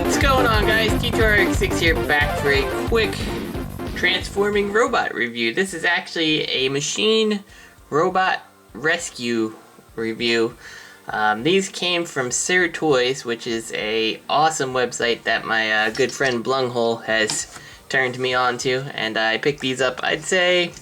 What's going on, guys? T2RX6 here, back for a quick transforming robot review. This is actually a Machine Robo Rescue review. These came from Sir Toys, which is a awesome website that my good friend Blunghole has turned me on to, and I picked these up, I'd say,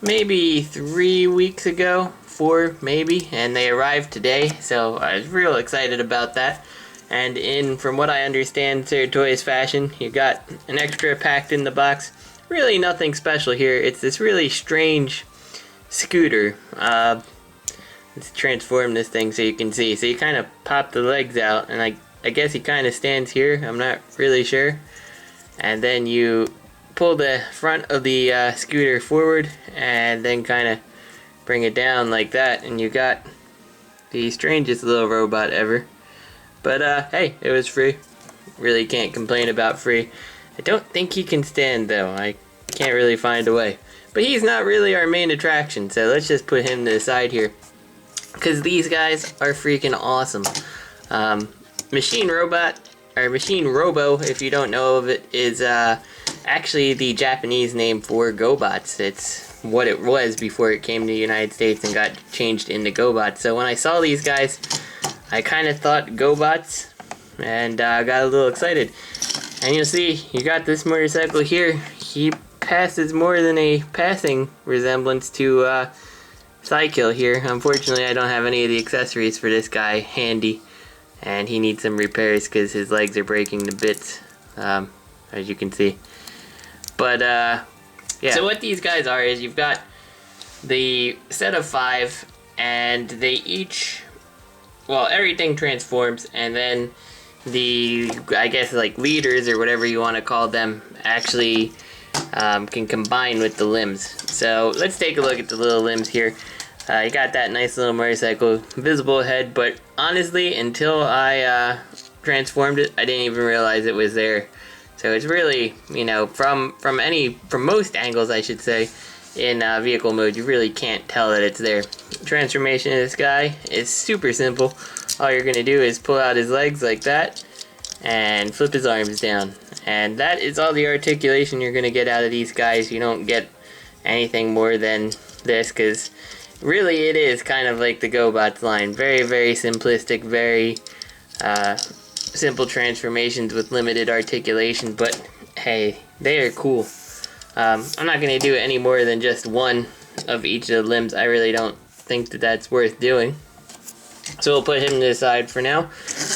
maybe 3 weeks ago, 4 maybe, and they arrived today, so I was real excited about that. And from what I understand, Sir Toys fashion, you got an extra packed in the box. Really nothing special here. It's this really strange scooter. Let's transform this thing so you can see. So you kind of pop the legs out, and I guess he kind of stands here. I'm not really sure. And then you pull the front of the scooter forward, and then kind of bring it down like that, and you got the strangest little robot ever. But hey, it was free. Really can't complain about free. I don't think he can stand though. I can't really find a way. But he's not really our main attraction, so let's just put him to the side here. Because these guys are freaking awesome. Machine Robo, if you don't know of it, is actually the Japanese name for GoBots. It's what it was before it came to the United States and got changed into GoBots. So when I saw these guys, I kind of thought GoBots, and got a little excited. And you'll see, you got this motorcycle here. He passes more than a passing resemblance to Cykill here. Unfortunately, I don't have any of the accessories for this guy handy, and he needs some repairs because his legs are breaking to bits, as you can see. But yeah. So what these guys are is you've got the set of 5, and they each, well, everything transforms, and then the, I guess, like leaders or whatever you want to call them, actually can combine with the limbs. So let's take a look at the little limbs here. You got that nice little motorcycle, visible head, but honestly, until I transformed it, I didn't even realize it was there. So it's really, you know, from most angles, I should say, in vehicle mode, you really can't tell that it's there. Transformation of this guy is super simple. All you're gonna do is pull out his legs like that and flip his arms down, and that is all the articulation you're gonna get out of these guys. You don't get anything more than this, because really it is kind of like the GoBots line. Very, very simplistic, very simple transformations with limited articulation, but hey, they are cool. I'm not going to do any more than just one of each of the limbs. I really don't think that that's worth doing. So we'll put him to the side for now.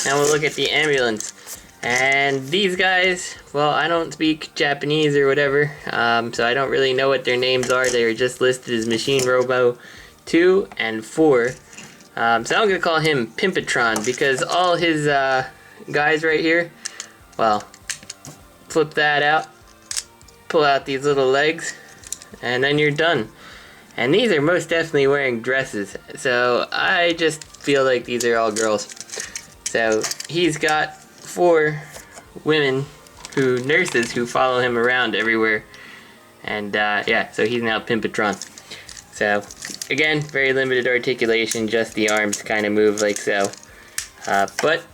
And we'll look at the ambulance. And these guys, well, I don't speak Japanese or whatever, so I don't really know what their names are. They were just listed as Machine Robo 2 and 4. So I'm going to call him Pimpatron, because all his guys right here, well, flip that out. Pull out these little legs, and then you're done. And these are most definitely wearing dresses, so I just feel like these are all girls. So he's got 4 women, nurses, who follow him around everywhere. And yeah, so he's now Pimpatron. So again, very limited articulation, just the arms kind of move like so. But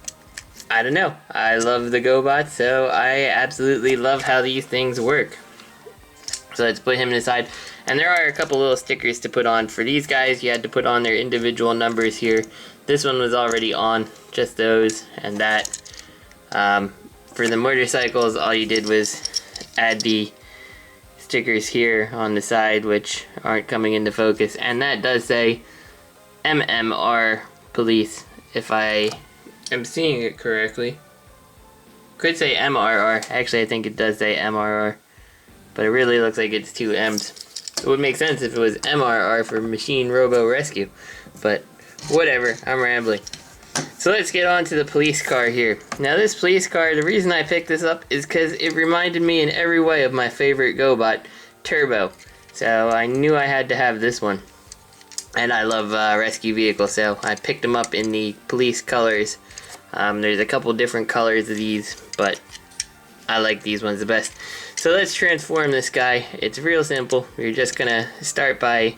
I don't know, I love the GoBots, so I absolutely love how these things work. So let's put him aside. And there are a couple little stickers to put on. For these guys, you had to put on their individual numbers here. This one was already on, just those and that. For the motorcycles, all you did was add the stickers here on the side, which aren't coming into focus. And that does say MMR Police, if I am seeing it correctly. Could say MRR. Actually, I think it does say MRR. But it really looks like it's 2 M's. It would make sense if it was MRR for Machine Robo Rescue. But whatever, I'm rambling. So let's get on to the police car here. Now this police car, the reason I picked this up is because it reminded me in every way of my favorite GoBot, Turbo. So I knew I had to have this one. And I love rescue vehicles, so I picked them up in the police colors. There's a couple different colors of these, but I like these ones the best. So let's transform this guy. It's real simple. We're just gonna start by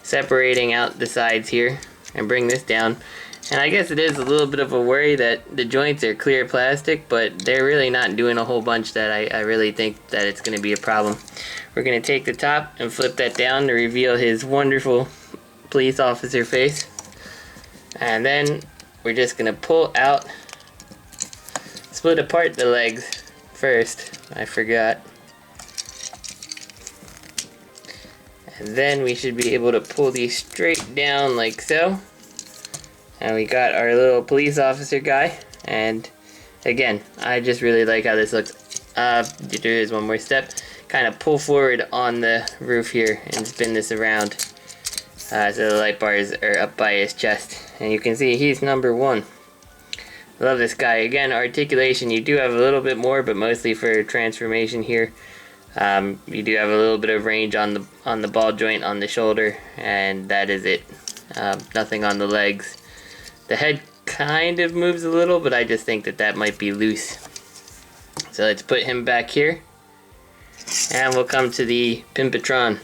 separating out the sides here and bring this down. And I guess it is a little bit of a worry that the joints are clear plastic, but they're really not doing a whole bunch that I really think that it's going to be a problem. We're going to take the top and flip that down to reveal his wonderful police officer face. And then we're just going to pull out, split apart the legs first. I forgot. And then we should be able to pull these straight down like so. And we got our little police officer guy. And again, I just really like how this looks. There is one more step. Kind of pull forward on the roof here and spin this around. So the light bars are up by his chest. And you can see he's number 1. Love this guy. Again, articulation, you do have a little bit more, but mostly for transformation here. You do have a little bit of range on the ball joint on the shoulder, and that is it. Nothing on the legs. The head kind of moves a little, but I just think that that might be loose. So let's put him back here, and we'll come to the Pimpatron.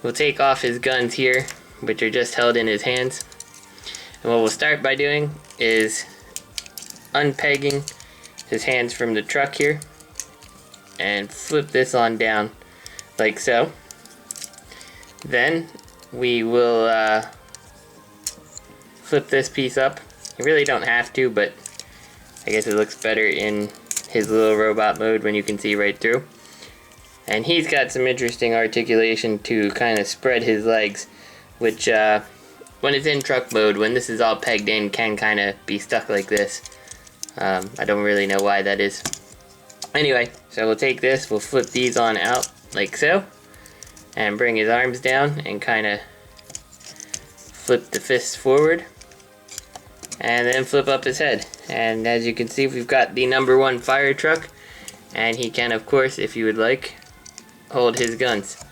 We'll take off his guns here, which are just held in his hands. And what we'll start by doing is unpegging his hands from the truck here and flip this on down like so. Then we will flip this piece up. You really don't have to, but I guess it looks better in his little robot mode when you can see right through. And he's got some interesting articulation to kind of spread his legs, which when it's in truck mode, when this is all pegged in, can kind of be stuck like this. I don't really know why that is. Anyway, so we'll take this, we'll flip these on out like so, and bring his arms down and kind of flip the fists forward, and then flip up his head. And as you can see, we've got the number 1 fire truck, and he can, of course, if you would like, hold his guns.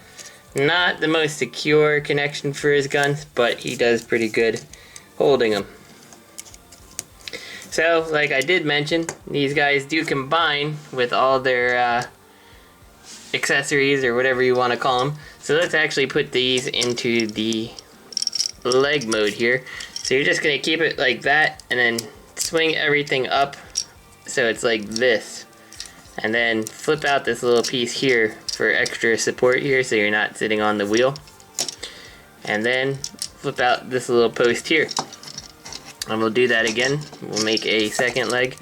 Not the most secure connection for his guns, but he does pretty good holding them. So, like I did mention, these guys do combine with all their accessories, or whatever you want to call them. So let's actually put these into the leg mode here. So you're just going to keep it like that, and then swing everything up so it's like this. And then flip out this little piece here for extra support here, so you're not sitting on the wheel. And then flip out this little post here. And we'll do that again. We'll make a second leg.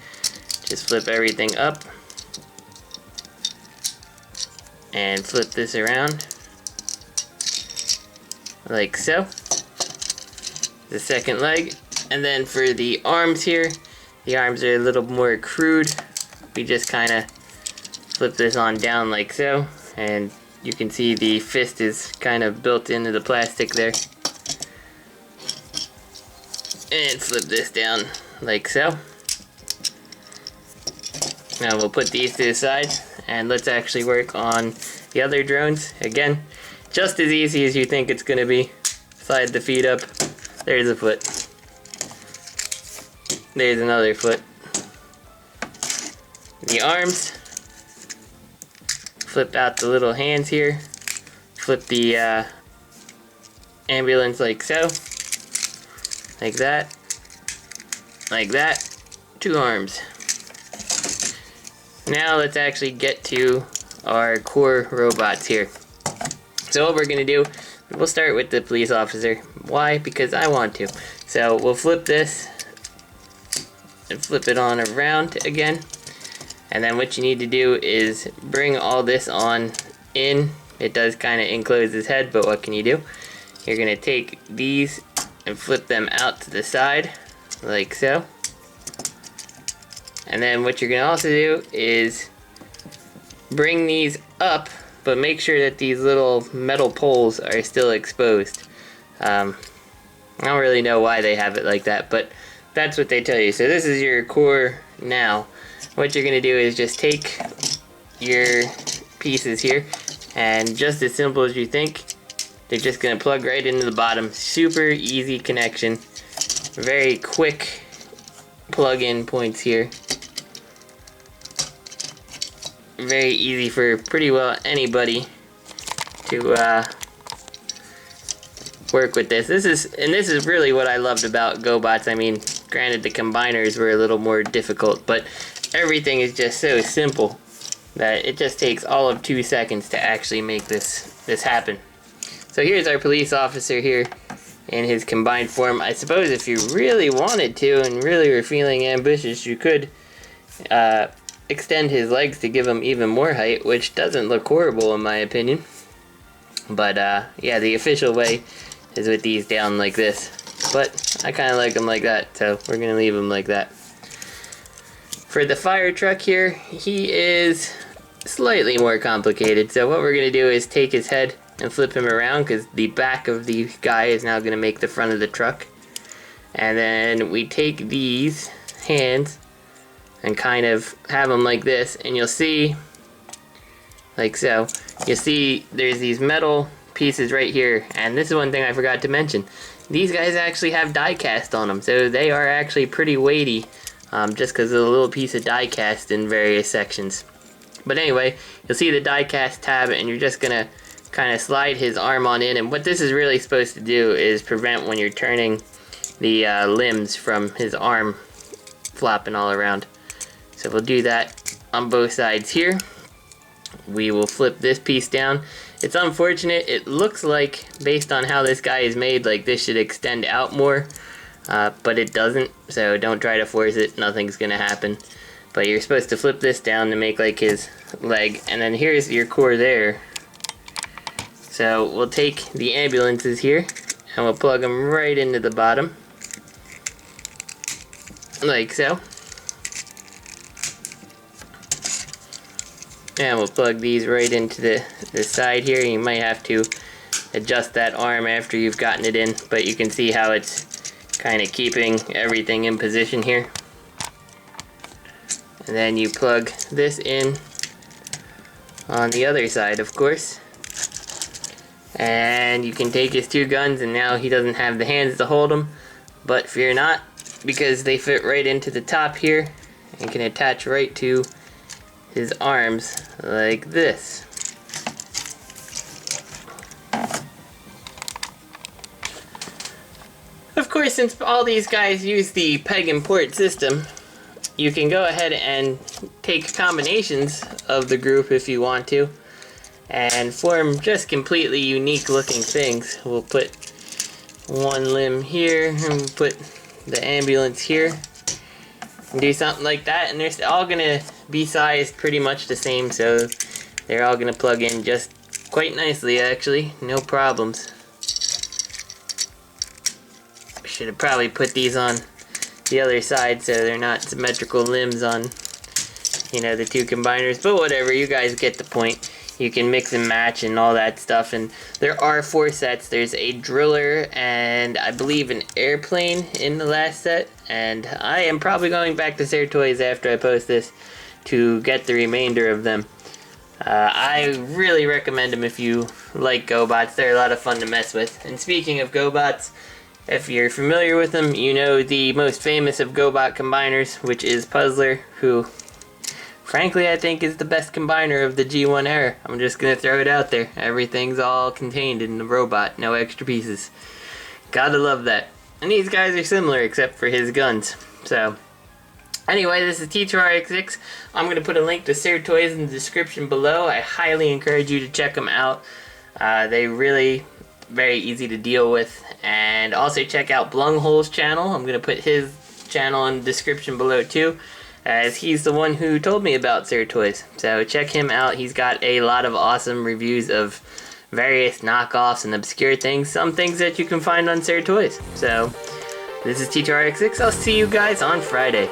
Just flip everything up. And flip this around. Like so. The second leg. And then for the arms here, the arms are a little more crude. We just kind of flip this on down like so. And you can see the fist is kind of built into the plastic there. And flip this down like so. Now we'll put these to the side, and let's actually work on the other drones. Again, just as easy as you think it's going to be. Slide the feet up. There's a foot. There's another foot. The arms. Flip out the little hands here. Flip the ambulance like so. Like that. Like that. 2 arms. Now let's actually get to our core robots here. So what we're going to do, we'll start with the police officer. Why? Because I want to. So we'll flip this and flip it on around again. And then what you need to do is bring all this on in. It does kind of enclose his head, but what can you do? You're going to take these and flip them out to the side, like so. And then what you're going to also do is bring these up, but make sure that these little metal poles are still exposed. I don't really know why they have it like that, but that's what they tell you. So this is your core now. What you're going to do is just take your pieces here, and just as simple as you think, they're just going to plug right into the bottom. Super easy connection. Very quick plug-in points here. Very easy for pretty well anybody to work with this. This is really what I loved about GoBots. I mean, Granted, the combiners were a little more difficult, but everything is just so simple that it just takes all of 2 seconds to actually make this happen. So here's our police officer here in his combined form. I suppose if you really wanted to and really were feeling ambitious, you could extend his legs to give him even more height, which doesn't look horrible in my opinion. But yeah, the official way is with these down like this. But I kind of like them like that, so we're going to leave them like that. For the fire truck here, he is slightly more complicated. So what we're going to do is take his head and flip him around, because the back of the guy is now going to make the front of the truck. And then we take these hands and kind of have them like this, and you'll see, like so, you'll see there's these metal pieces right here, and this is one thing I forgot to mention. These guys actually have die cast on them, so they are actually pretty weighty, just because of a little piece of die cast in various sections. But anyway, you'll see the die cast tab, and you're just gonna kind of slide his arm on in, and what this is really supposed to do is prevent when you're turning the limbs from his arm flopping all around. So we'll do that on both sides here. We will flip this piece down. It's unfortunate, it looks like, based on how this guy is made, like this should extend out more, but it doesn't, so don't try to force it, nothing's gonna happen. But you're supposed to flip this down to make like his leg, and then here's your core there. So we'll take the ambulances here, and we'll plug them right into the bottom, like so. And we'll plug these right into the side here. You might have to adjust that arm after you've gotten it in, but you can see how it's kind of keeping everything in position here. And then you plug this in on the other side, of course. And you can take his 2 guns, and now he doesn't have the hands to hold them. But fear not, because they fit right into the top here and can attach right to his arms like this. Of course, since all these guys use the peg and port system, you can go ahead and take combinations of the group if you want to and form just completely unique looking things. We'll put one limb here and we'll put the ambulance here and do something like that, and they're all gonna be sized pretty much the same, so they're all gonna plug in just quite nicely actually, no problems. Should have probably put these on the other side so they're not symmetrical limbs on, you know, the 2 combiners, but whatever, you guys get the point. You can mix and match and all that stuff, and there are 4 sets. There's a driller and I believe an airplane in the last set, and I am probably going back to Sarah Toys after I post this to get the remainder of them. I really recommend them if you like GoBots. They're a lot of fun to mess with. And speaking of GoBots, if you're familiar with them, you know the most famous of GoBot combiners, which is Puzzler, who frankly I think is the best combiner of the G1 era. I'm just gonna throw it out there. Everything's all contained in the robot, no extra pieces. Gotta love that. And these guys are similar except for his guns. So anyway, this is T2RX6. I'm going to put a link to Sarah Toys in the description below. I highly encourage you to check them out. They really very easy to deal with. And also check out Blunghole's channel. I'm going to put his channel in the description below too, as he's the one who told me about Sarah Toys. So check him out. He's got a lot of awesome reviews of various knockoffs and obscure things. Some things that you can find on Sarah Toys. So this is T2RX6. I'll see you guys on Friday.